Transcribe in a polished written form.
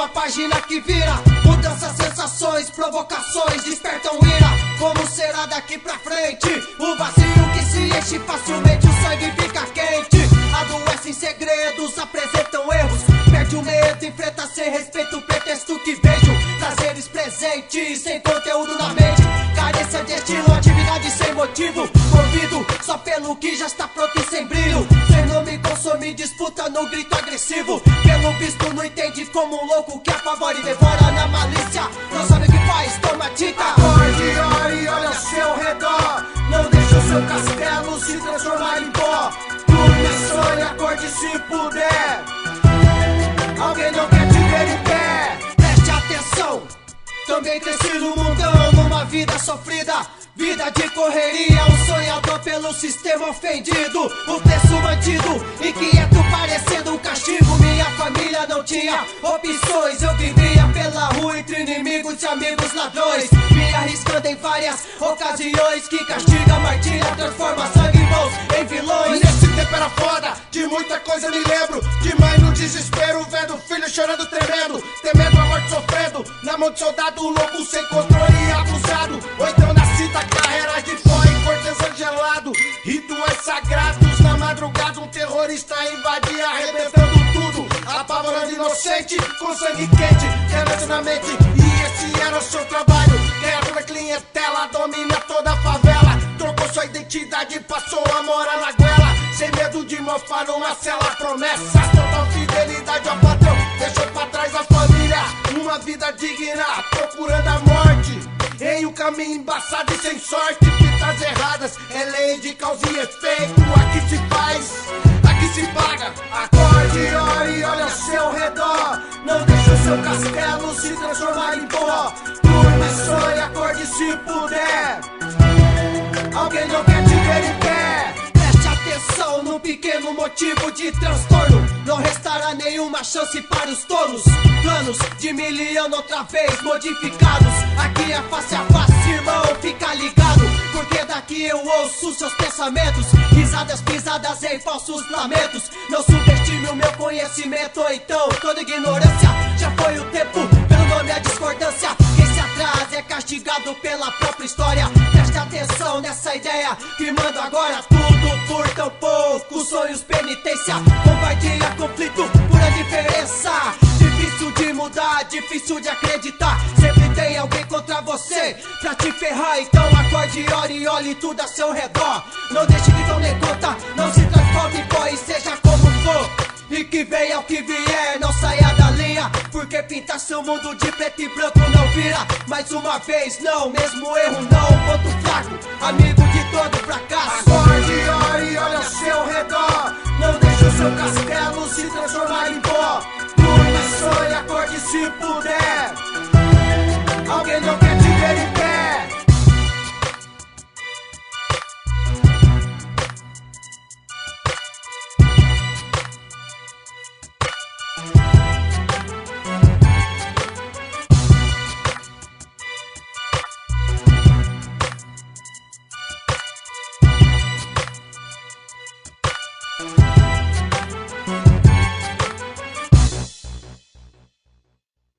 uma página que vira. Mudanças, sensações, provocações despertam ira. Como será daqui pra frente? O vazio que se enche facilmente, o sangue fica quente. Adoece em segredos, apresentam erros. Perde o medo, enfrenta sem respeito o pretexto que vejo. Prazeres presentes, sem conteúdo na mente. Carência de estilo, atividade sem motivo. Movido só pelo que já está pronto e sem brilho. Sem nome consome, disputa no grito agressivo. Pelo visto não entende como um louco que apavora e devora na malícia. Não sabe o que faz, toma tinta. Acorde, ore, olha ao seu redor. Não deixe o seu castelo se transformar em pó. Durma, sonhe, acorde se puder. Alguém não quer te ver em pé. Preste atenção. Também cresci no mundão, numa vida sofrida, vida de correria, um sonhador pelo sistema ofendido, o preço mantido, inquieto parecendo um castigo. Minha família não tinha opções, eu vivia pela rua entre inimigos e amigos ladrões, me arriscando em várias ocasiões que castiga, martilha, transforma sangue em bons em vilões. Nesse tempo era foda, de muita coisa me lembro, de mãe no desespero, vendo filho chorando, tremendo, temendo a morte, sofrendo, na mão de soldado louco, sem controle e abusado. Ou então na cita, carreiras de fó em cortesão gelado, rituais sagrados, na madrugada um terrorista invadia, arrebentando tudo, apavorando inocente, com sangue quente, querendo na mente. E esse era o seu trabalho, ganhar toda a clientela, domina toda a favela, trocou sua identidade, passou a morar na goela, sem medo de mofar numa cela. Promessas, total fidelidade ao patrão, deixou pra trás a família, uma vida digna, procurando a morte em um caminho embaçado e sem sorte. Fitas erradas, é lei de causa e efeito. Aqui se faz, aqui se paga. Acorde, ore, olha ao seu redor. Não deixe o seu castelo se transformar em pó. Durma, sonhe, acorde se puder. Alguém não quer te ver em pé. Preste atenção num pequeno motivo de transtorno. Não restará nenhuma chance para os tolos. Planos de milhão outra vez modificados. Aqui é face a face, irmão, fica ligado. Porque daqui eu ouço seus pensamentos. Risadas pisadas em falsos lamentos. Não subestime o meu conhecimento, ou então toda ignorância. Já foi o tempo, pelo nome a discordância. Quem se atrasa é castigado pela própria história. Preste atenção nessa ideia que mando agora. Tudo por tão pouco, sonhos, penitência. Compartilha conflito, pura diferença. Difícil de mudar, difícil de acreditar. Sempre tem alguém contra você pra te ferrar. Então acorde, ore e olhe tudo a seu redor. Não deixe que tomem conta, não se transforme em pó e seja como for. E que venha o que vier, não saia da linha. Porque pintar seu mundo de preto e branco não vira. Mais uma vez não, mesmo erro não, ponto fraco, amigo de todo fracasso. Acorde, ore e olha ao seu redor. Não deixe o seu castelo se transformar em pó. Durma, sonhe, acorde se puder.